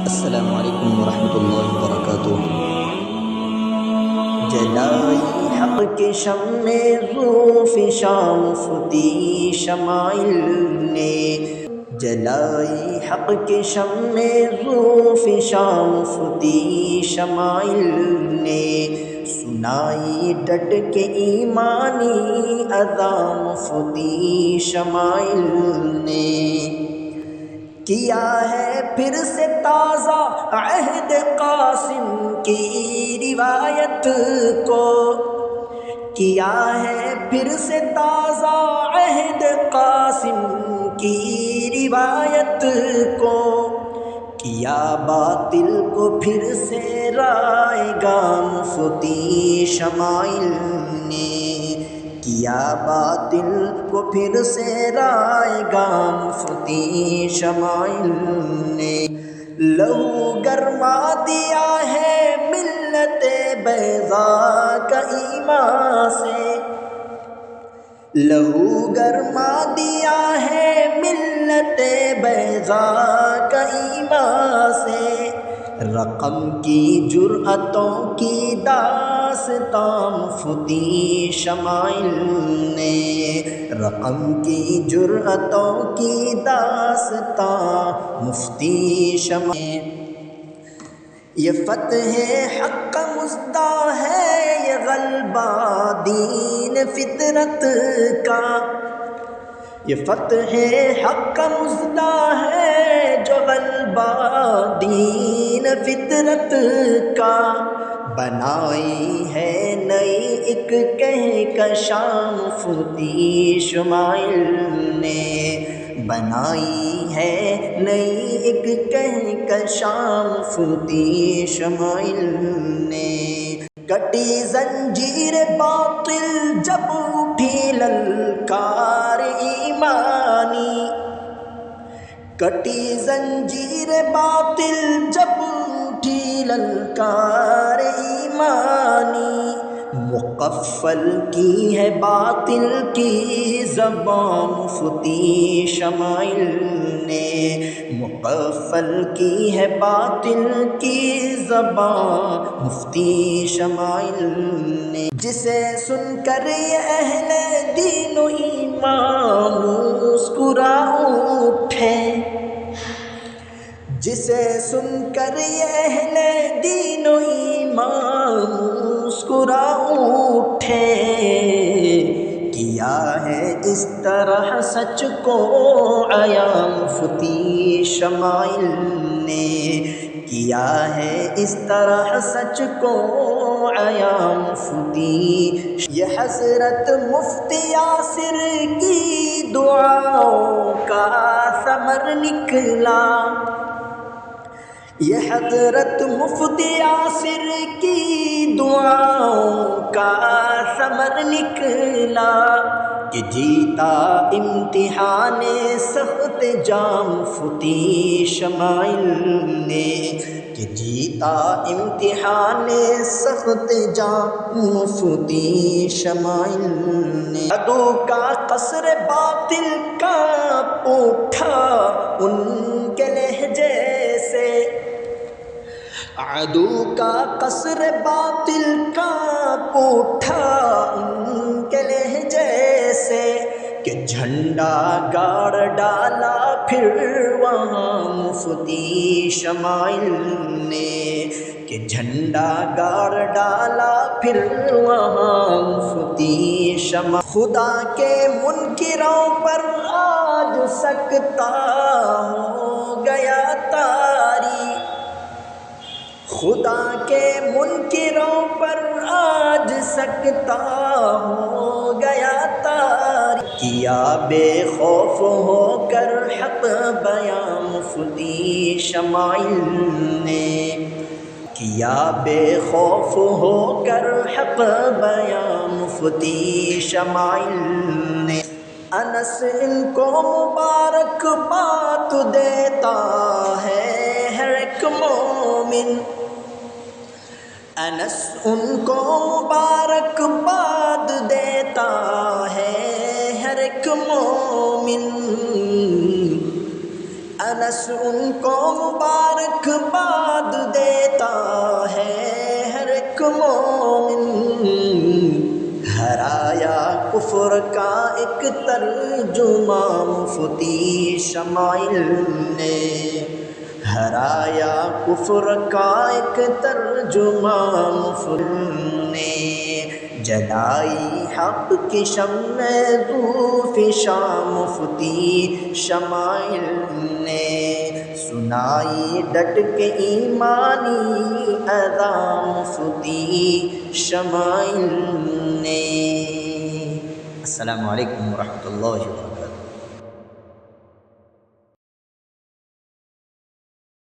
السلام علیکم ورحمۃ اللہ وبرکاتہ۔ جلائی حق کے شمع روف شام مفتی شمائل نے، جلائی حق کے شمع روف شام مفتی شمائل نے، سنائی ڈٹ کے ایمانی اذان مفتی شمائل نے، کیا ہے پھر سے تازہ عہد قاسم کی روایت کو، کیا ہے پھر سے تازہ عہد قاسم کی روایت کو، کیا باطل کو پھر سے رائے گا مفتی شمائل نے، کیا باطل کو پھر سے رائے گا مفتی شمائل نے، لہو گرما دیا ہے ملت بیضا کا ایمان سے، لہو گرما دیا ہے ملت بیضا کا ایمان سے، رقم کی جرأتوں کی داستان مفتی شمائل نے، رقم کی جرأتوں کی داستان مفتی شمائل، یہ فتح حق کا مژدہ ہے، یہ غلبہ دین فطرت کا، یہ فتح حق کا مژدہ ہے جو غلبہ دین فطرت کا، بنائی ہے نئی ایک کہکشاں مفتی شمائل نے، بنائی ہے نئی ایک کہکشاں مفتی شمائل نے، کٹی زنجیر باطل جب اٹھی للکار ایمانی، کٹی زنجیر باطل جب اٹھی للکار ایمانی، مقفل کی ہے باطل کی زبان مفتی شمائل نے، مقفل کی ہے باطل کی زبان مفتی شمائل نے، جسے سن کر یہ اہل دین و ایمان مسکرا اٹھے، جسے سن کر یہ اہل دین و ایمان مسکرا اٹھے، کیا ہے اس طرح سچ کو عیاں مفتی شمائل نے، کیا ہے اس طرح سچ کو عیاں مفتی، یہ حضرت مفتی یاسر کی دعاؤں کا ثمر نکلا، یہ حضرت مفتی یاسر کی دعاؤں کا ثمر نکلا، کہ جیتا امتحان سخت جام مفتی شمائل نے، کہ جیتا امتحان سخت جام مفتی شمائل نے، عدو کا قصر باطل کانپ اٹھا ان کے لہجے سے، عدو کا قصر باطل کانپ اٹھا ان کے لہجے سے، کہ جھنڈا گاڑ ڈالا پھر وہاں مفتی شمائل نے، کہ جھنڈا گاڑ ڈالا پھر وہاں مفتی شمائل، خدا کے منکروں پر آج سکتہ ہو گیا طاری، خدا کے منکروں پر آج سکتہ ہو گیا طاری، کیا بے خوف ہو کر حق بیاں مفتی شمائل نے، کیا بے خوف ہو کر حق بیاں مفتی شمائل نے، انس ان کو مبارک بات دیتا ہے ہر ایک مومن، انس ان کو مبارک بات دیتا ہے ہر ایک مومن، انس ان کو مبارکباد دیتا ہے ہر ایک مومن، ہرایا کفر کا ایک ترجمہ مفتی شمائل نے، ہرایا کفر کا ایک ترجمہ مفتی نے، جلائی حق کی شمع ذوفشاں مفتی شمائل نے، سنائی ڈٹ کے ایمانی اذان مفتی شمائل نے۔ السلام علیکم ورحمۃ اللہ وبرکاتہ۔